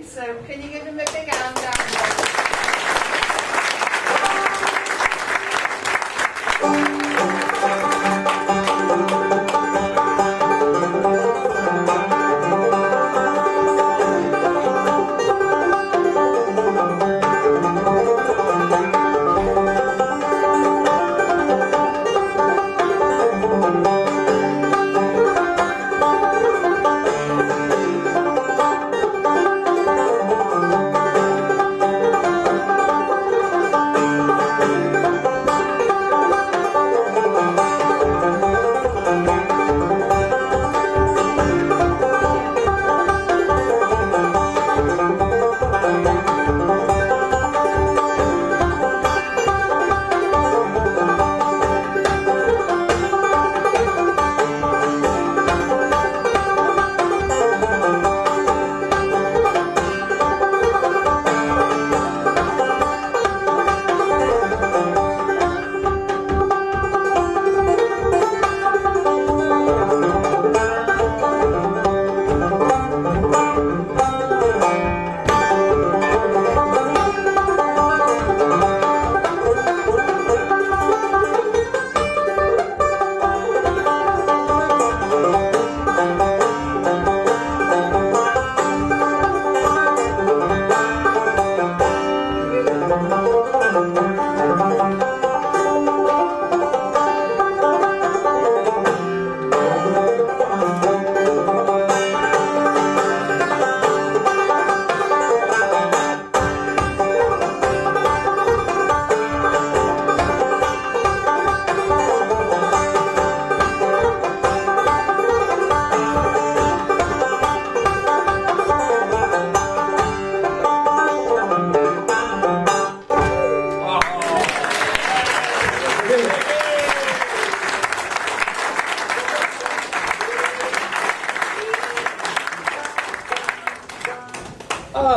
So can you give him a big hand, Dan?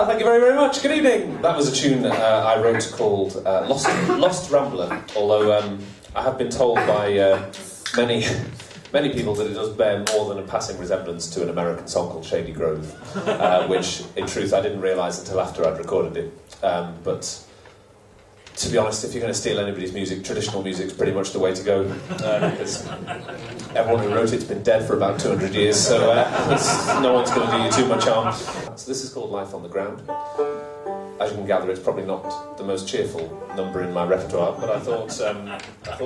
Thank you very, very much. Good evening. That was a tune I wrote called Lost Rambler, although I have been told by many people that it does bear more than a passing resemblance to an American song called Shady Grove, which, in truth, I didn't realise until after I'd recorded it. But to be honest, if you're going to steal anybody's music, traditional music's pretty much the way to go, because everyone who wrote it's been dead for about 200 years, so no one's going to do you too much harm. So this is called Life on the Ground. As you can gather, it's probably not the most cheerful number in my repertoire, but I thought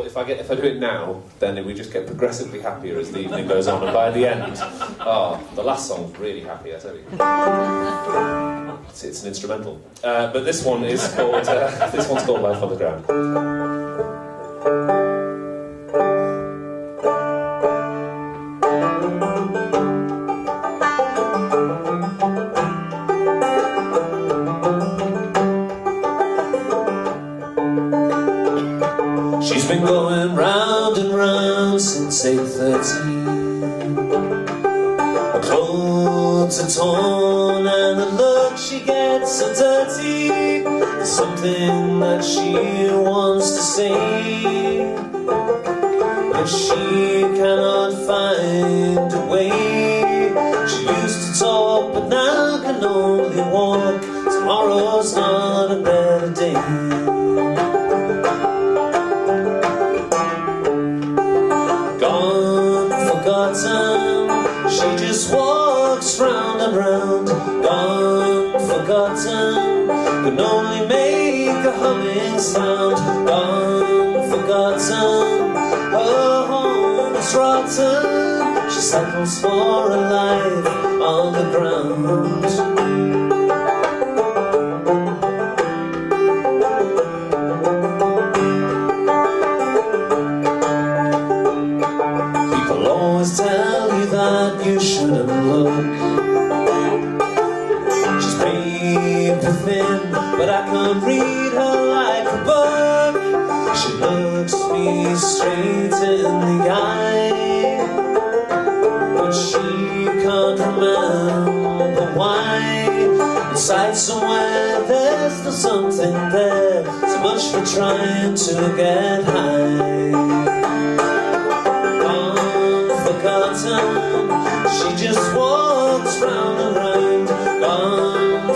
if I do it now, then we just get progressively happier as the evening goes on, and by the end, the last song's really happy, I tell you. It's an instrumental, but this one is called this one's called Life on the Ground. She's been going round and round since 8:13. Her clothes are torn and the look she gets so dirty. There's something that she wants to say, but she cannot find a way. She used to talk but now can only walk. Tomorrow's not a better day. She just walks round and round, gone, forgotten, can only make a humming sound, gone, forgotten, her home is rotten, she settles for a life on the ground. Tell you that you shouldn't look. She's paper thin, but I can't read her like a book. She looks me straight in the eye, but she can't remember why. Inside somewhere there's still something there, so much for trying to get high. She just walks round and round, gone,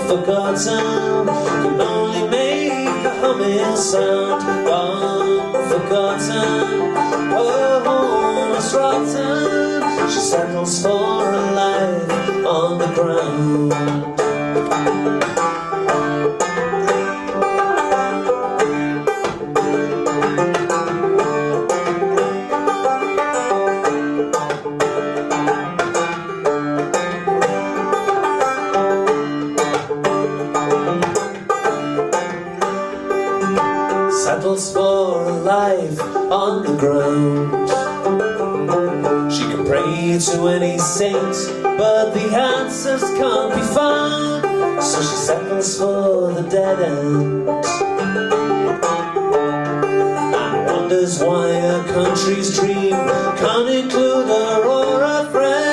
forgotten, can only make a humming sound. Gone, forgotten, her home is rotten. She settles for a life on the ground. Settles for a life on the ground. She can pray to any saint, but the answers can't be found. So she settles for the dead end, and wonders why her country's dream can't include her or her friend.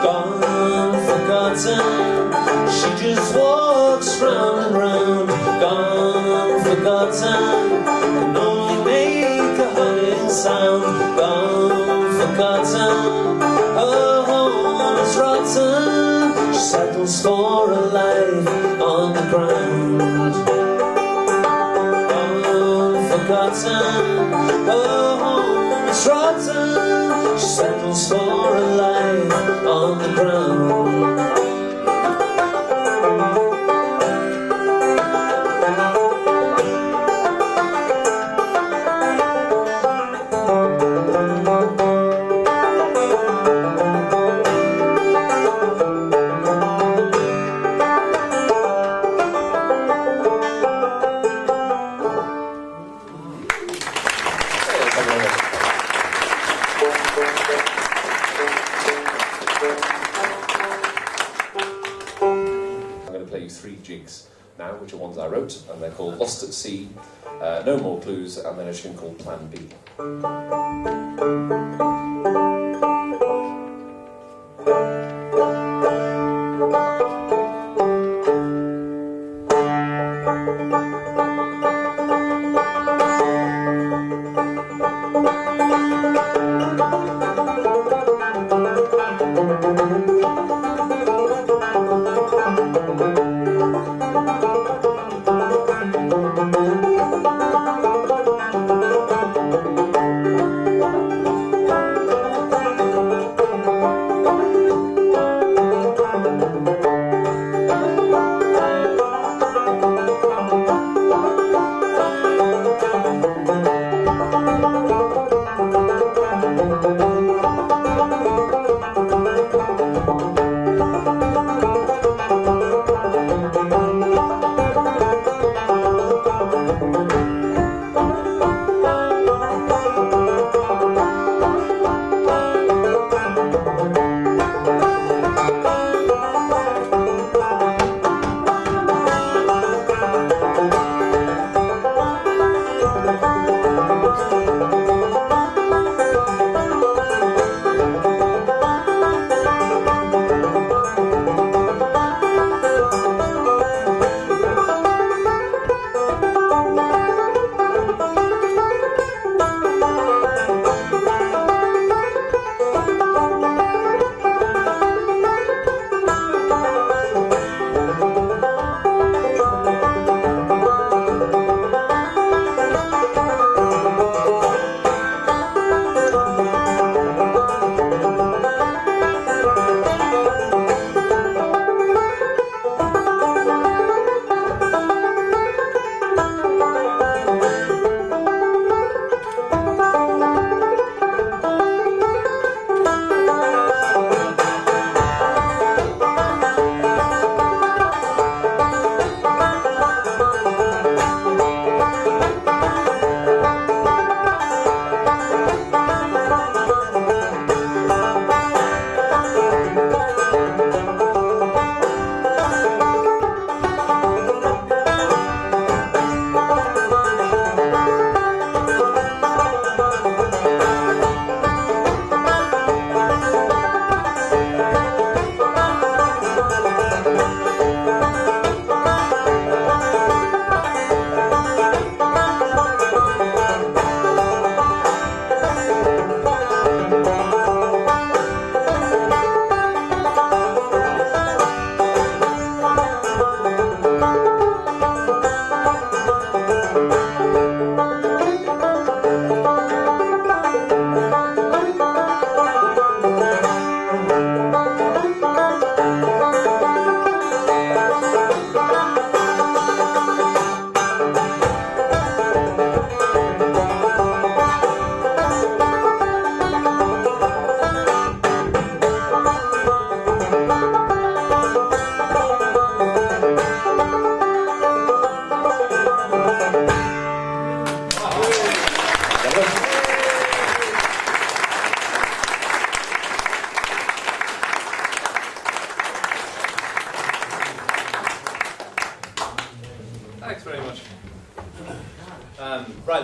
Gone, forgotten, she just walks round and round. Gone, forgotten, can only make a humming sound. Gone, forgotten, her home is rotten. She settles for a life on the ground. Gone, forgotten, her home is rotten. She settles for a life on the ground. I'm going to play you 3 jigs now, which are ones I wrote, and they're called Lost at Sea, No More Clues, and then a tune called Plan B.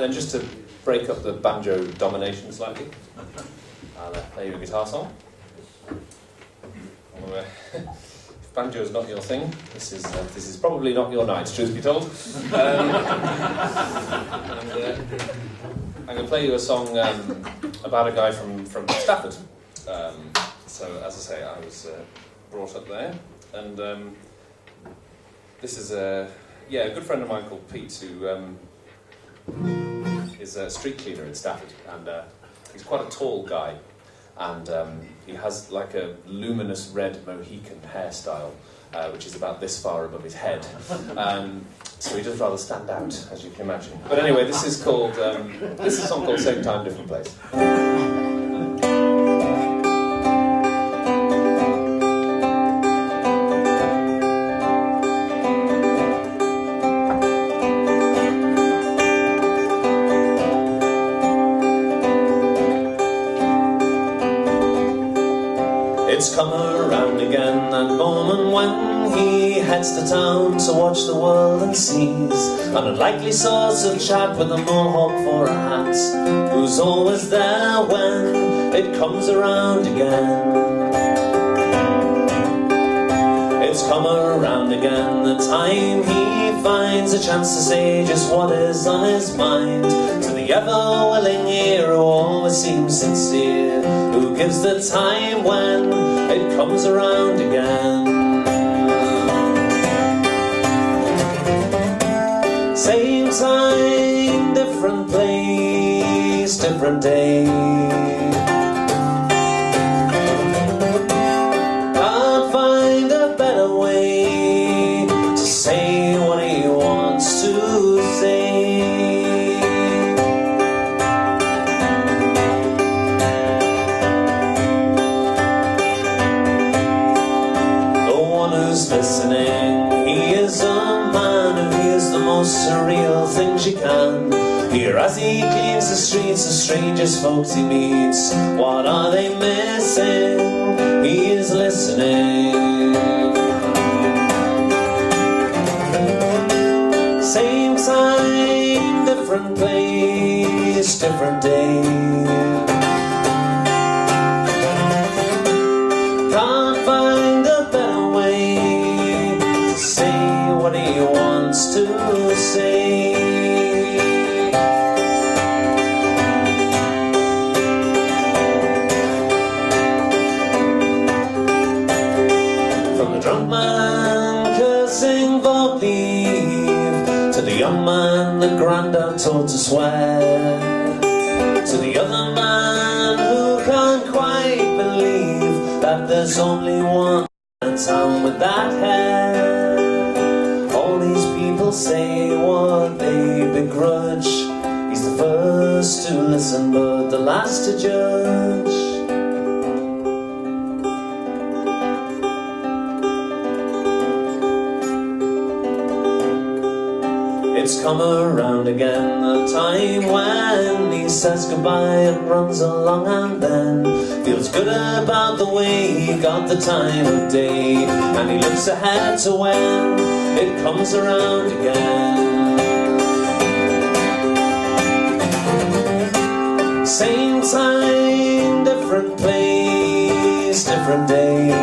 then just to break up the banjo domination slightly, I'll play you a guitar song. If banjo is not your thing, this is probably not your night, truth be told. I'm going to play you a song about a guy from Stafford. So, as I say, I was brought up there, and this is a good friend of mine called Pete, who is a street cleaner in Stafford, and he's quite a tall guy, and he has like a luminous red Mohican hairstyle, which is about this far above his head. So he does rather stand out, as you can imagine. But anyway, this is called this is a song called "Same Time, Different Place." It's come around again, that moment when he heads to town to watch the world and sees an unlikely source of chat with a mohawk for a hat, who's always there when it comes around again. It's come around again, the time he finds a chance to say just what is on his mind, to the ever-willing ear who always seems sincere, who gives the time when it comes around again. Same time, different place, different day. Can't find a better way to say what he wants to say. Listening, he is a man who hears the most surreal things you can hear as he cleans the streets of strangest folks he meets. What are they missing? He is listening. Same time, different place, different day. Can't find a better way to say what he wants to say. From the drunk man cursing for leave, to the young man that granddad taught to swear, to the other man who can't quite believe that there's only one in town with that hair. All these people say what they begrudge. He's the first to listen but the last to judge. It's come around again, the time when he says goodbye and runs along and then feels good about the way he got the time of day, and he looks ahead to when it comes around again. Same time, different place, different day.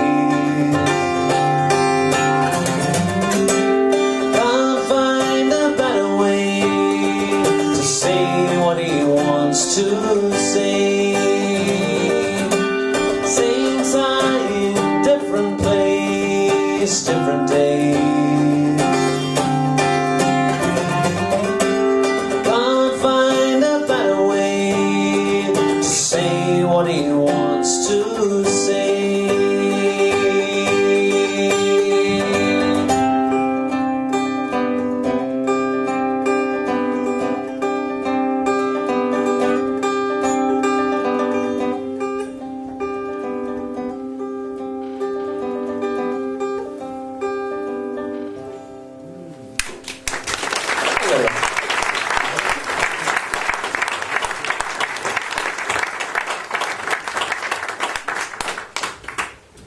To say, same time, different place, different day. Can't find a better way to say what he wants to say.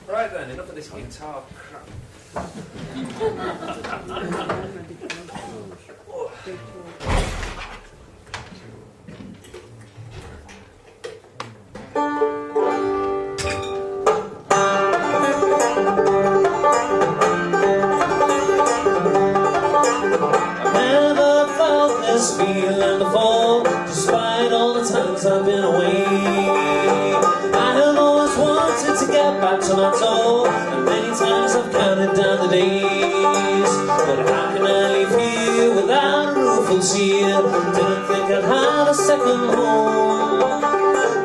Right then, enough of this guitar crap. all the times I've been away. I have always wanted to get back to my toe, and many times I've counted down the days. But how can I leave here without a roof over here? Didn't think I'd have a second home.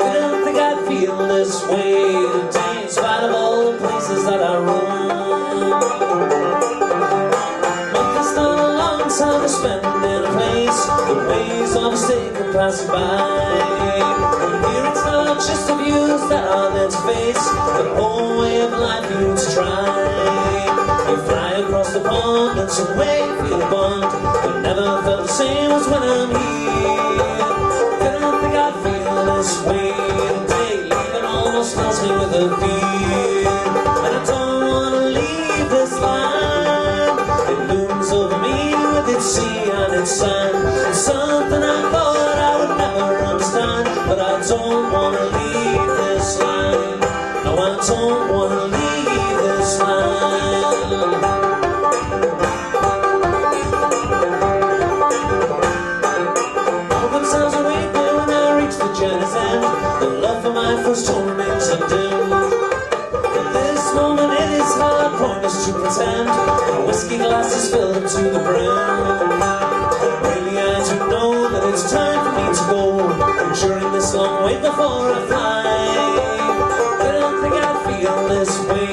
Didn't think I'd feel this way today, in spite of all the places that I roam. But there's not a long time to spend in a place, the ways of mistake and passing by. And here it's not just the views that are there to face, but the whole way of life you to try. You fly across the pond and some way feel a bond, but never felt the same as when I'm here. Didn't think I'd feel this way today, leaving almost fills me with a fear. And I don't want to leave this land, it looms over me with its sea and its sand. It's something I thought I would never understand, but I don't want to leave this land. No, I don't want to leave this land. Sometimes I wake me when I reach the journey's end, the love for my first home remains undimmed. At this moment it is hard pointless to pretend, a whiskey glass is filled up to the brim. Really I do know that it's time for me to go, enduring this long wait before I fly. Didn't think I'd feel this way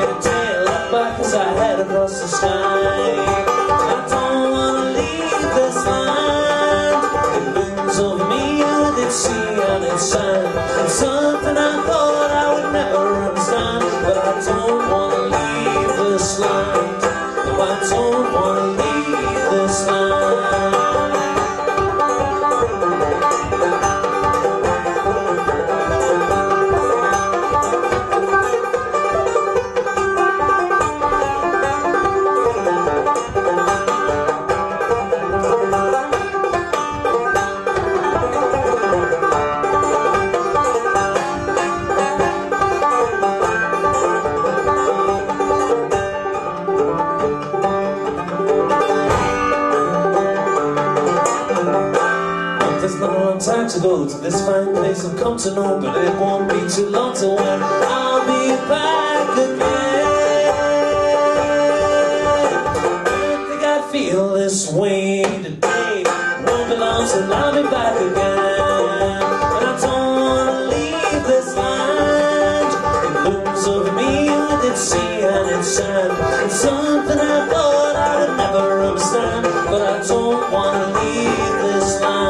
today, I look back as I head across the sky. I don't want to leave this land, it looms over me with its sea and its sand. It's something I thought I would never understand, but I don't want to leave this land. No, I don't want to leave this land. Time to go to this fine place I've come to know, but it won't be too long till when I'll be back again. Didn't think I'd feel this way today, won't be long till I'll be back again. And I don't want to leave this land, it looms over me with its sea and its sand. It's something I thought I would never understand, but I don't want to leave this land.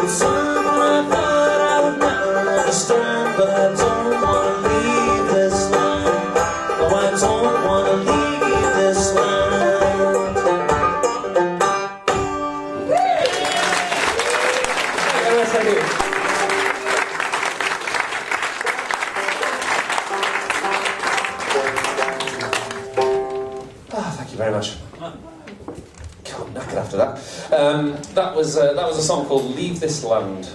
It's something I thought I would never understand, but I don't want to leave this land. No, I don't want to leave this land. Yes, I do. Thank you very much. God, knackered after that. That was a song called "Leave This Land,"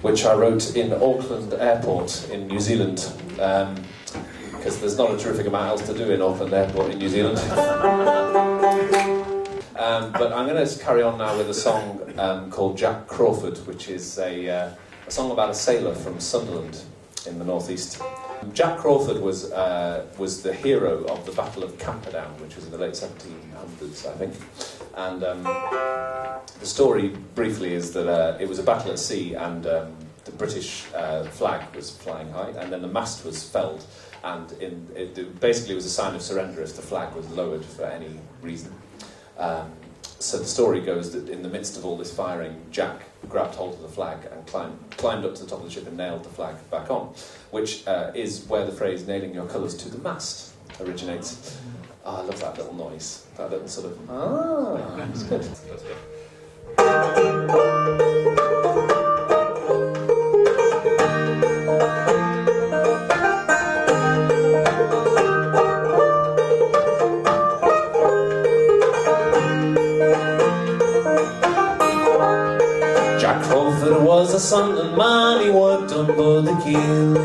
which I wrote in Auckland Airport in New Zealand, because there's not a terrific amount else to do in Auckland Airport in New Zealand. But I'm going to carry on now with a song called "Jack Crawford," which is a song about a sailor from Sunderland in the northeast. Jack Crawford was the hero of the Battle of Camperdown, which was in the late 1700s, I think. And the story, briefly, is that it was a battle at sea, and the British flag was flying high, and then the mast was felled, and it basically was a sign of surrender if the flag was lowered for any reason. So the story goes that in the midst of all this firing, Jack grabbed hold of the flag and climbed up to the top of the ship and nailed the flag back on, which is where the phrase "nailing your colours to the mast" originates. Oh, I love that little noise, that little sort of, it's good. That's good. Jack Crawford was a Sunderland man, he worked on board the keel.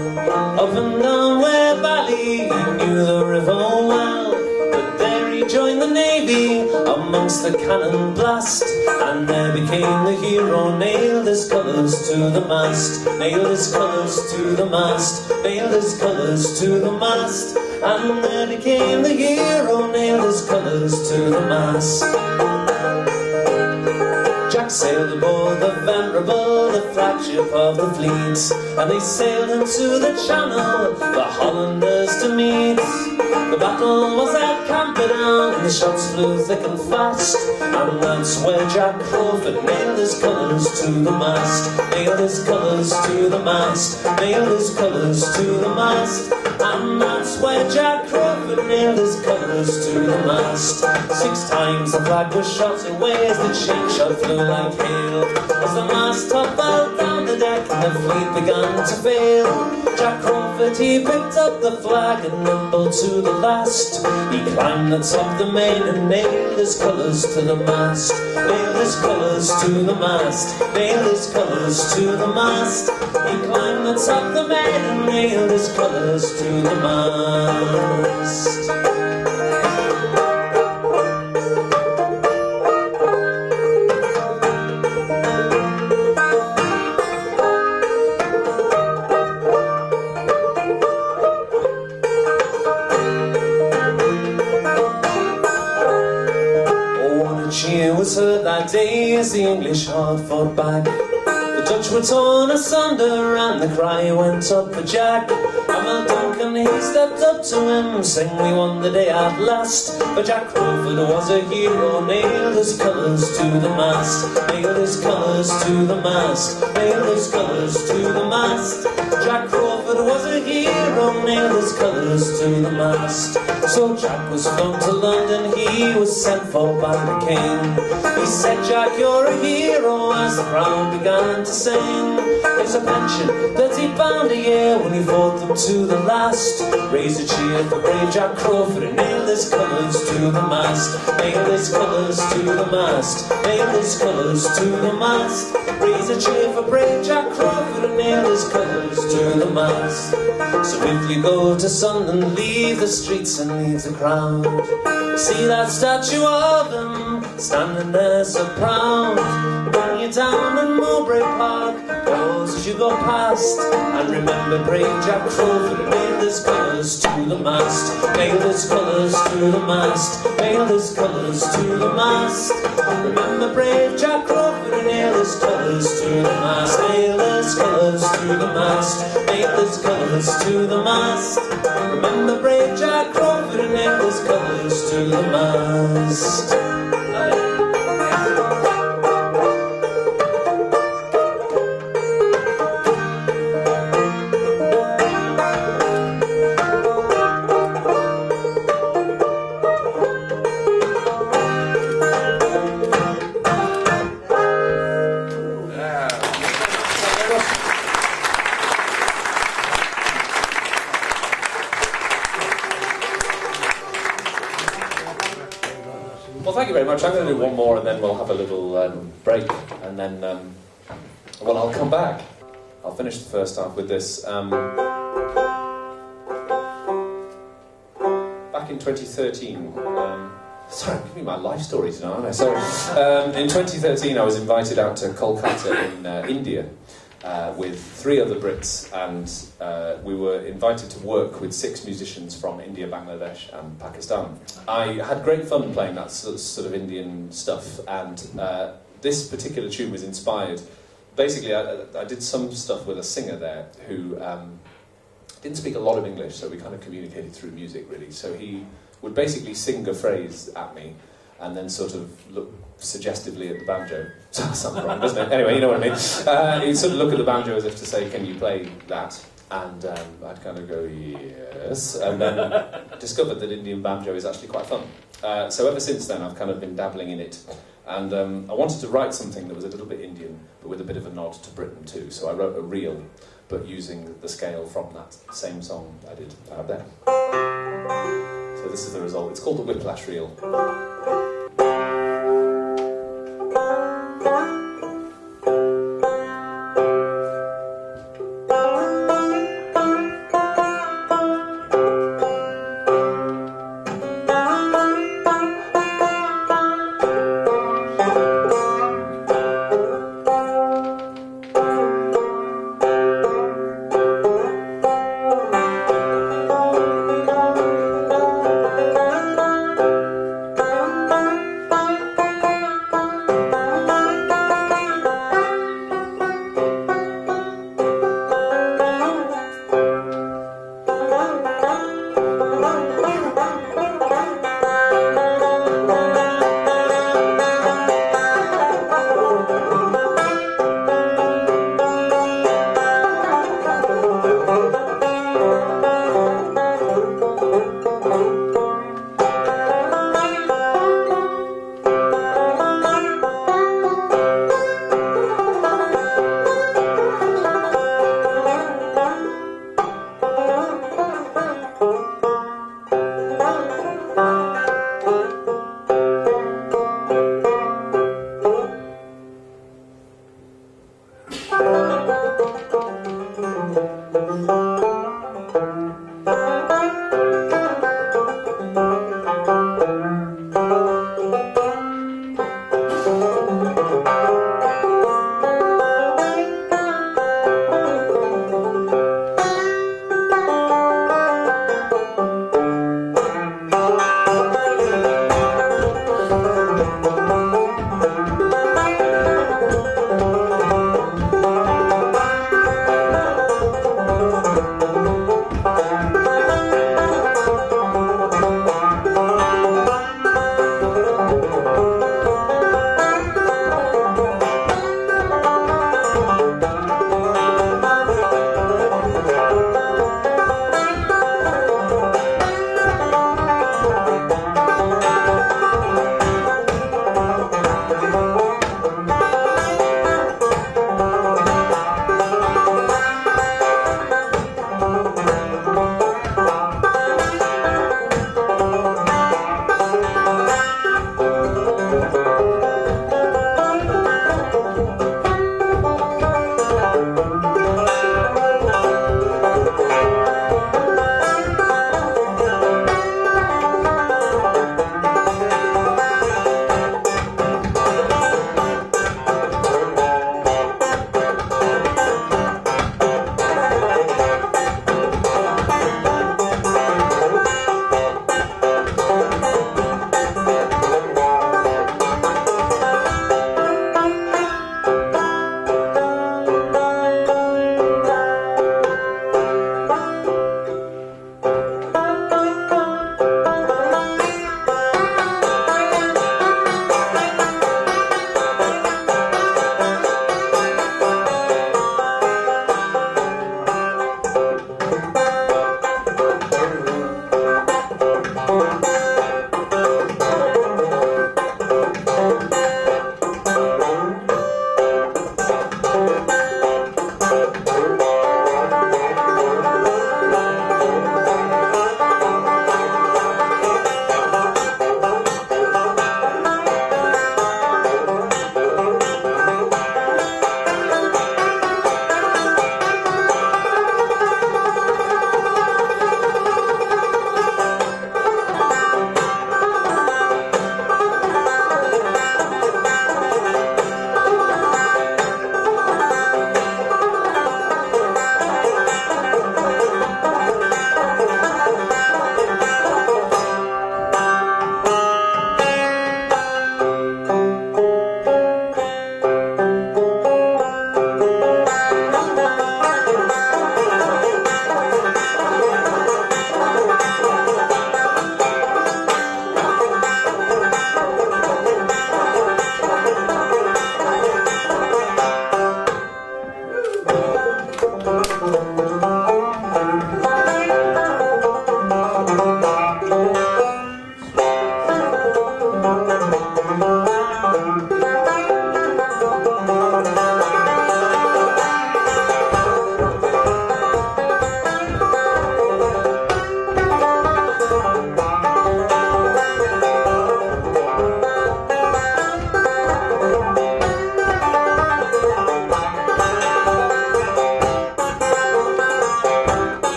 Up and down Ware Valley, he knew the river well, but there he joined the navy amongst the cannon blast, and there became the hero, nailed his colours to the mast, nailed his colours to the mast, nailed his colours to the mast, and there became the hero, nailed his colours to the mast. Jack sailed aboard the Venerable, the flagship of the fleet, and they sailed into the Channel, the Hollanders to meet. The battle was at Camperdown, and the shots flew thick and fast, and that's where Jack Crawford nailed his colours to the mast, nailed his colours to the mast, nailed his colours to the mast, and that's where Jack Crawford nailed his colours to the mast. 6 times the flag was shot away as the shake shot flew like hail, as the mast top fell down the deck and the fleet began to fail. Jack Crawford, he picked up the flag and nimble to the last, he climbed the top of the main and nailed his colours to the mast, nailed his colours to the mast, nailed his colours to the mast, he climbed the top of the main and nailed his colours to the mast. Cheer was heard that day as the English hard fought back. The Dutch were torn asunder and the cry went up for Jack. And well Duncan, he stepped up to him, saying we won the day at last. But Jack Crawford was a hero, nailed his colours to the mast, nailed his colours to the mast, nailed his colours to the mast. Jack Crawford was a hero, nailed his colours to the mast. So Jack was flown to London, he was sent for by the king. He said, Jack, you're a hero, as the crowd began to sing. Here's a pension, £30 a year, when he fought them to the last. Raise a cheer for brave Jack Crawford, and nailed his colours to the mast, nailed his colours to the mast, nailed his colours to the mast. Raise a cheer for brave Jack Crawford, and nailed his colours to the mast. So if you go to Sunderland, leave the streets and leave the crowd. See that statue of him, standing there so proud. When you're down in Mowbray Park, pause as you go past, and remember brave Jack Crawford, nailed his colours to the mast, nailed his colours to the mast, nailed his colours to the mast. Remember brave Jack Crawford, nailed his colours to the mast, nailed his colours to the mast, nailed his colours to the mast. Remember brave Jack Crawford, nailed his colours to the mast. Well, thank you very much. I'm going to do one more and then we'll have a little break, and then, well, I'll come back. I'll finish the first half with this. Back in 2013, sorry, I'm giving you my life story tonight, aren't I? Sorry. In 2013, I was invited out to Kolkata in India with 3 other Brits, and we were invited to work with 6 musicians from India, Bangladesh and Pakistan. I had great fun playing that sort of Indian stuff, and this particular tune was inspired. Basically, I did some stuff with a singer there who didn't speak a lot of English, so we kind of communicated through music, really. So he would basically sing a phrase at me, and then sort of look suggestively at the banjo. Sounds wrong, doesn't it? Anyway, you know what I mean. He'd sort of look at the banjo as if to say, can you play that? And I'd kind of go, yes, and then discovered that Indian banjo is actually quite fun. So ever since then, I've kind of been dabbling in it. And I wanted to write something that was a little bit Indian, but with a bit of a nod to Britain too. So I wrote a reel, but using the scale from that same song I did out there. So this is the result. It's called the Whiplash Reel.